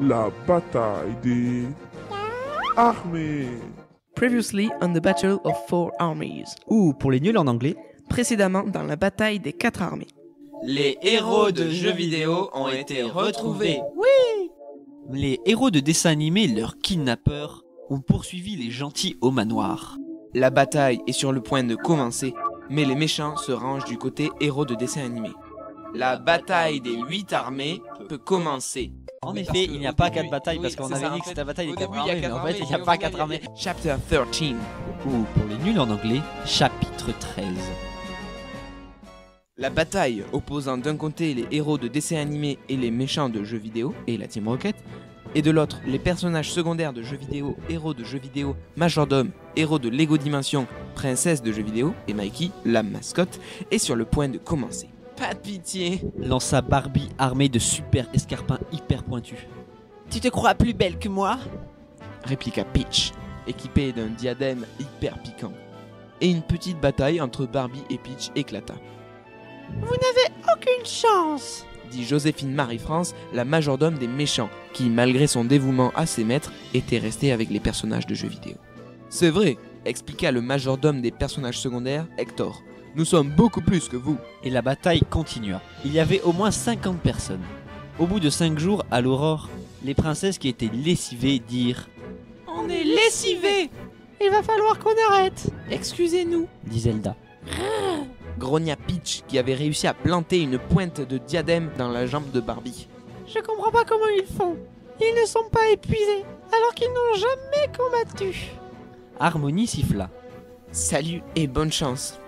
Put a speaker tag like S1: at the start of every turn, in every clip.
S1: La bataille des armées.
S2: Previously on the Battle of Four Armies.
S3: Ou pour les nuls en anglais,
S2: Précédemment dans la bataille des 4 armées.
S4: Les héros de jeux vidéo ont été retrouvés.
S3: les héros de dessins animés et leurs kidnappeurs ont poursuivi les gentils au manoir.
S4: La bataille est sur le point de commencer, mais les méchants se rangent du côté héros de dessin animé. La bataille des 8 armées peut commencer.
S3: En effet, il n'y a pas 4 batailles parce qu'on avait dit que c'était la bataille des 4 armées, mais en fait il n'y a pas 4 armées.
S4: Chapter 13.
S3: Ou pour les nuls en anglais, chapitre 13.
S4: La bataille opposant d'un côté les héros de dessins animés et les méchants de jeux vidéo et la Team Rocket, et de l'autre les personnages secondaires de jeux vidéo, héros de jeux vidéo, majordome, héros de Lego Dimension, princesse de jeux vidéo et Mikey, la mascotte, est sur le point de commencer. Pas de pitié,
S3: Lança Barbie armée de super escarpins hyper pointus.
S4: tu te crois plus belle que moi? Répliqua Peach, équipée d'un diadème hyper piquant. Et une petite bataille entre Barbie et Peach éclata.
S5: Vous n'avez aucune chance,
S4: Dit Joséphine Marie-France, la majordome des méchants, qui, malgré son dévouement à ses maîtres, était restée avec les personnages de jeux vidéo. C'est vrai, expliqua le majordome des personnages secondaires, Hector. Nous sommes beaucoup plus que vous.
S3: Et la bataille continua. Il y avait au moins 50 personnes. Au bout de 5 jours, à l'aurore, les princesses qui étaient lessivées dirent «
S5: On est lessivés. Il va falloir qu'on arrête.
S4: Excusez-nous,
S3: dit Zelda.
S4: grogna Peach, qui avait réussi à planter une pointe de diadème dans la jambe de Barbie.
S5: Je comprends pas comment ils font. Ils ne sont pas épuisés, alors qu'ils n'ont jamais combattu. »
S3: Harmonie siffla.
S4: Salut et bonne chance.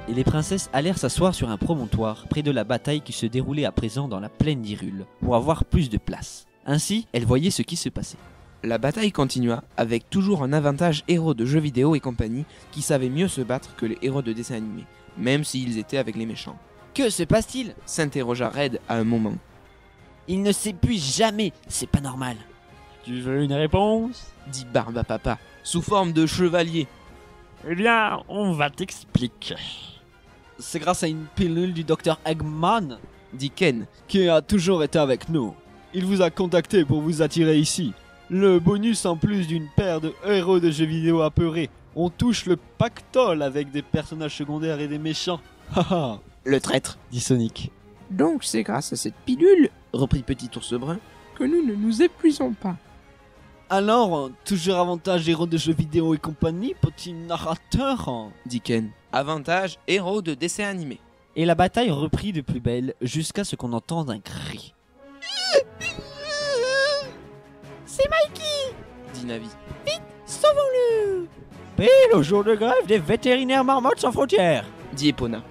S3: Et les princesses allèrent s'asseoir sur un promontoire près de la bataille qui se déroulait à présent dans la plaine d'Hyrule, pour avoir plus de place. Ainsi, elles voyaient ce qui se passait.
S4: La bataille continua, avec toujours un avantage héros de jeux vidéo et compagnie qui savaient mieux se battre que les héros de dessins animés, même s'ils étaient avec les méchants.
S3: Que se passe-t-il ?
S4: S'interrogea Red à un moment.
S3: Il ne s'épuise jamais, c'est pas normal. Tu veux une réponse ?
S4: Dit Barbe Papa, sous forme de chevalier.
S6: Eh bien, on va t'expliquer.
S3: C'est grâce à une pilule du docteur Eggman
S4: Dit Ken,
S7: qui a toujours été avec nous. Il vous a contacté pour vous attirer ici. Le bonus en plus d'une paire de héros de jeux vidéo apeurés. On touche le pactole avec des personnages secondaires et des méchants. Haha,
S4: le traître.
S7: dit Sonic.
S2: Donc c'est grâce à cette pilule
S4: Reprit Petit Ours Brun.
S2: que nous ne nous épuisons pas.
S7: Alors, toujours avantage héros de jeux vidéo et compagnie, petit narrateur.
S4: Dit Ken. Avantage héros de dessin animé.
S3: Et la bataille reprit de plus belle jusqu'à ce qu'on entende un cri.
S5: C'est Mikey.
S4: Dit Navi.
S5: Sauvons-le.
S3: Pile au jour de grève des vétérinaires marmottes sans frontières.
S4: Dit Epona.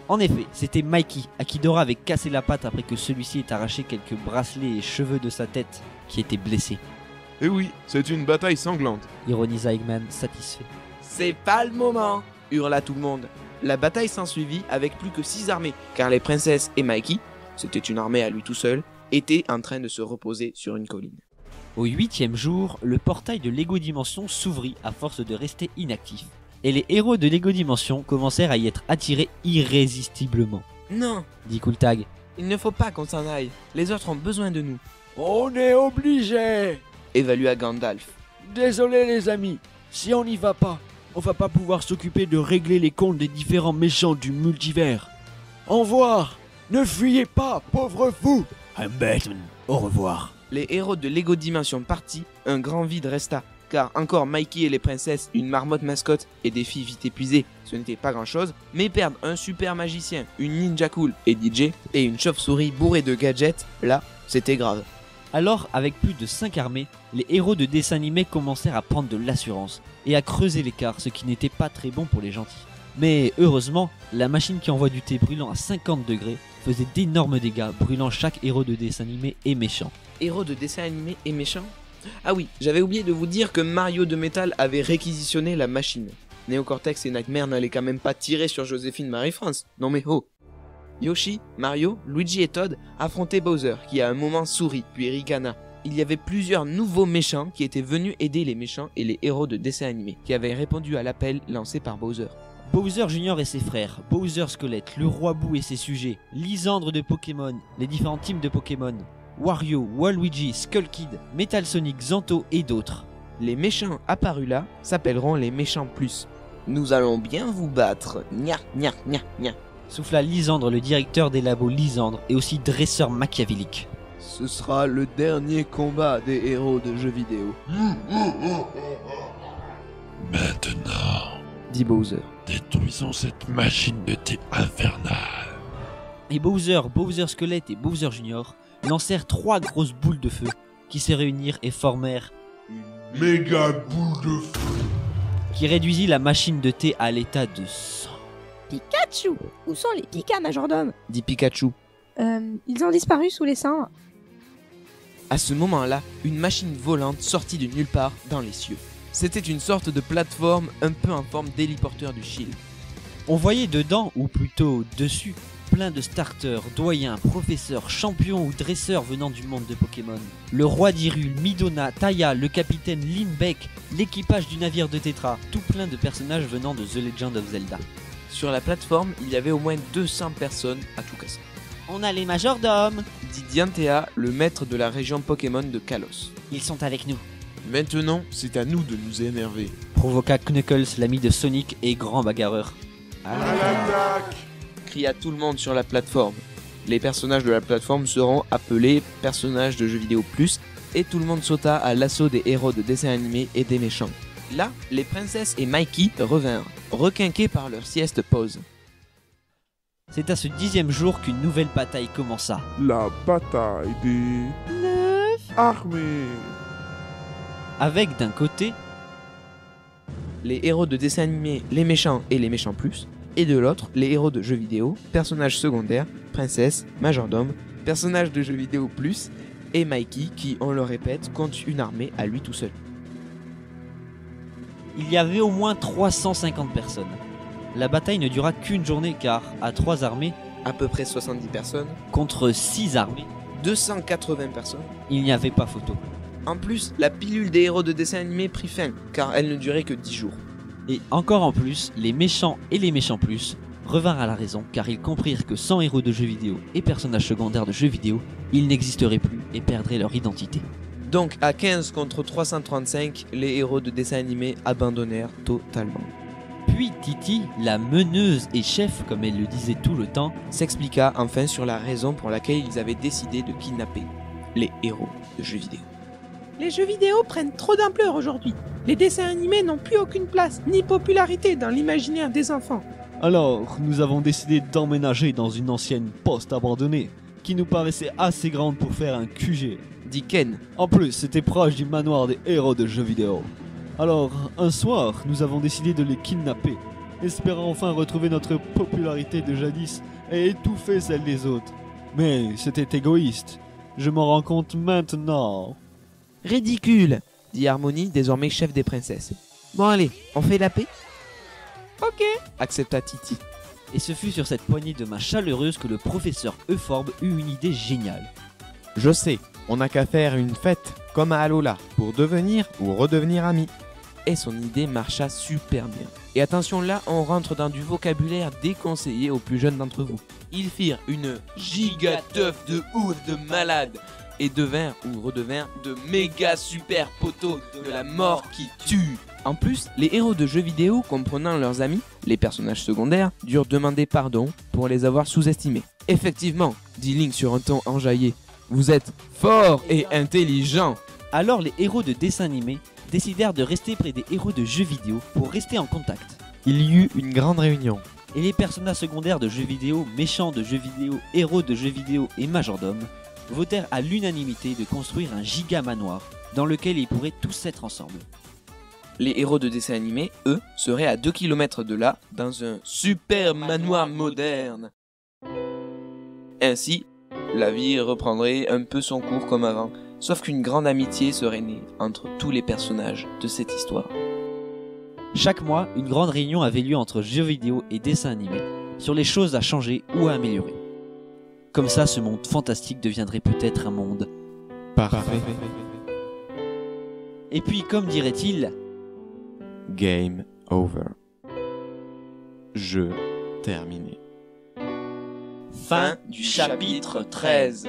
S3: En effet, c'était Mikey, à qui Dora avait cassé la patte après que celui-ci ait arraché quelques bracelets et cheveux de sa tête, qui était blessé.
S1: Et oui, c'est une bataille sanglante.
S3: Ironisa Eggman, satisfait.
S4: C'est pas le moment, hurla tout le monde. La bataille s'ensuivit avec plus que 6 armées, car les princesses et Mikey, c'était une armée à lui tout seul, étaient en train de se reposer sur une colline.
S3: Au 8e jour, le portail de Lego Dimension s'ouvrit à force de rester inactif. Et les héros de Lego Dimension commencèrent à y être attirés irrésistiblement.
S4: Non,
S3: Dit Cooltag.
S4: il ne faut pas qu'on s'en aille, les autres ont besoin de nous,
S7: On est obligé.
S4: évalua Gandalf.
S7: Désolé les amis, si on n'y va pas, on va pas pouvoir s'occuper de régler les comptes des différents méchants du multivers. Au revoir. Ne fuyez pas, pauvre fou. I'm Batman. Au revoir.
S4: Les héros de Lego Dimension partis, un grand vide resta, car encore Mikey et les princesses, une marmotte mascotte et des filles vite épuisées, ce n'était pas grand chose, mais perdre un super magicien, une ninja cool et DJ, et une chauve-souris bourrée de gadgets, là, c'était grave.
S3: Alors, avec plus de 5 armées, les héros de dessins animés commencèrent à prendre de l'assurance et à creuser l'écart, ce qui n'était pas très bon pour les gentils. Mais heureusement, la machine qui envoie du thé brûlant à 50 degrés faisait d'énormes dégâts, brûlant chaque héros de dessin animé et méchant.
S4: Héros de dessin animé et méchant? Ah oui, j'avais oublié de vous dire que Mario de Métal avait réquisitionné la machine. Néocortex et Nightmare n'allaient quand même pas tirer sur Joséphine Marie-France. Non mais oh. Yoshi, Mario, Luigi et Todd affrontaient Bowser, qui à un moment sourit, puis ricana. Il y avait plusieurs nouveaux méchants qui étaient venus aider les méchants et les héros de dessin animé, qui avaient répondu à l'appel lancé par Bowser.
S3: Bowser Junior et ses frères, Bowser Squelette, le roi Boo et ses sujets, Lysandre de Pokémon, les différents teams de Pokémon, Wario, Waluigi, Skull Kid, Metal Sonic, Zanto et d'autres.
S4: Les méchants apparus là s'appelleront les méchants plus. Nous allons bien vous battre. Nya, nya, nya, nya.
S3: Souffla Lysandre, le directeur des labos Lysandre et aussi dresseur machiavélique.
S1: Ce sera le dernier combat des héros de jeux vidéo.
S8: Maintenant,
S4: Dit Bowser.
S8: détruisons cette machine de thé infernale.
S3: Et Bowser, Bowser Squelette et Bowser Junior lancèrent 3 grosses boules de feu qui se réunirent et formèrent
S8: Méga boule de feu.
S3: qui réduisit la machine de thé à l'état de sang.
S9: Pikachu! Où sont les Pika Majordome?
S4: Dit Pikachu.
S9: Ils ont disparu sous les cendres.
S4: À ce moment-là, une machine volante sortit de nulle part dans les cieux. C'était une sorte de plateforme un peu en forme d'héliporteur du Shield.
S3: On voyait dedans, ou plutôt dessus, plein de starters, doyens, professeurs, champions ou dresseurs venant du monde de Pokémon. Le roi d'Hyrule, Midona, Taya, le capitaine Lindbeck, l'équipage du navire de Tetra, tout plein de personnages venant de The Legend of Zelda.
S4: Sur la plateforme, il y avait au moins 200 personnes à tout casser.
S3: On a les majordomes.
S4: Dit Dianthea, le maître de la région Pokémon de Kalos.
S3: Ils sont avec nous.
S1: Maintenant, c'est à nous de nous énerver.
S3: Provoqua Knuckles, l'ami de Sonic et grand bagarreur.
S1: À l'attaque!
S4: Cria tout le monde sur la plateforme. Les personnages de la plateforme seront appelés personnages de jeux vidéo plus et tout le monde sauta à l'assaut des héros de dessins animés et des méchants. Là, les princesses et Mikey revinrent, requinqués par leur sieste pause.
S3: C'est à ce 10e jour qu'une nouvelle bataille commença.
S1: La bataille des
S5: 9.
S1: armées.
S3: Avec d'un côté
S4: Les héros de dessins animés, les méchants et les méchants plus, et de l'autre, les héros de jeux vidéo, personnages secondaires, princesses, majordome, personnages de jeux vidéo plus, et Mikey qui, on le répète, compte une armée à lui tout seul.
S3: il y avait au moins 350 personnes. La bataille ne dura qu'une journée car, à 3 armées,
S4: À peu près 70 personnes,
S3: contre 6 armées,
S4: 280 personnes.
S3: il n'y avait pas photo.
S4: En plus, la pilule des héros de dessins animés prit fin, car elle ne durait que 10 jours.
S3: Et encore en plus, les méchants et les méchants plus revinrent à la raison car ils comprirent que sans héros de jeux vidéo et personnages secondaires de jeux vidéo, ils n'existeraient plus et perdraient leur identité.
S4: Donc à 15 contre 335, les héros de dessins animés abandonnèrent totalement.
S3: Puis Titi, la meneuse et chef comme elle le disait tout le temps,
S4: S'expliqua enfin sur la raison pour laquelle ils avaient décidé de kidnapper les héros de jeux vidéo.
S5: Les jeux vidéo prennent trop d'ampleur aujourd'hui. Les dessins animés n'ont plus aucune place ni popularité dans l'imaginaire des enfants.
S7: Alors, nous avons décidé d'emménager dans une ancienne poste abandonnée, qui nous paraissait assez grande pour faire un QG.
S4: Dit Ken.
S7: En plus, c'était proche du manoir des héros de jeux vidéo. Alors, un soir, nous avons décidé de les kidnapper, espérant enfin retrouver notre popularité de jadis et étouffer celle des autres. Mais c'était égoïste. Je m'en rends compte maintenant.
S4: Ridicule, dit Harmony, désormais chef des princesses. Bon allez, on fait la paix?
S5: Ok.
S4: Accepta Titi.
S3: et ce fut sur cette poignée de main chaleureuse que le professeur Euphorbe eut une idée géniale.
S10: Je sais, on n'a qu'à faire une fête, comme à Alola, pour devenir ou redevenir amis.
S4: Et son idée marcha super bien. Et attention là, on rentre dans du vocabulaire déconseillé aux plus jeunes d'entre vous. Ils firent une giga teuf de ouf de malade et devinrent ou redevinrent de méga super poteaux de la mort qui tue. En plus, les héros de jeux vidéo, comprenant leurs amis, les personnages secondaires, durent demander pardon pour les avoir sous-estimés. Effectivement, dit Link sur un ton enjaillé, vous êtes fort et intelligent.
S3: Alors les héros de dessins animés décidèrent de rester près des héros de jeux vidéo pour rester en contact.
S10: Il y eut une grande réunion.
S3: Et les personnages secondaires de jeux vidéo, méchants de jeux vidéo, héros de jeux vidéo et majordomes votèrent à l'unanimité de construire un giga manoir dans lequel ils pourraient tous être ensemble.
S4: Les héros de dessins animés, eux, seraient à 2 km de là, dans un super manoir moderne. Ainsi, la vie reprendrait un peu son cours comme avant, sauf qu'une grande amitié serait née entre tous les personnages de cette histoire.
S3: Chaque mois, une grande réunion avait lieu entre jeux vidéo et dessins animés sur les choses à changer ou à améliorer. Comme ça, ce monde fantastique deviendrait peut-être un monde
S10: Parfait.
S3: Et puis, comme dirait-il,
S10: Game over. Jeu terminé.
S4: Fin du chapitre 13.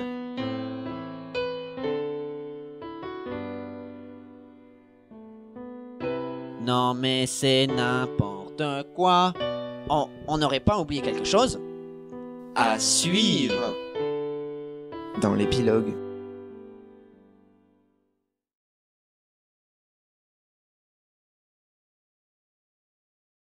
S3: Non mais c'est n'importe quoi. On n'aurait pas oublié quelque chose?
S4: À suivre dans l'épilogue.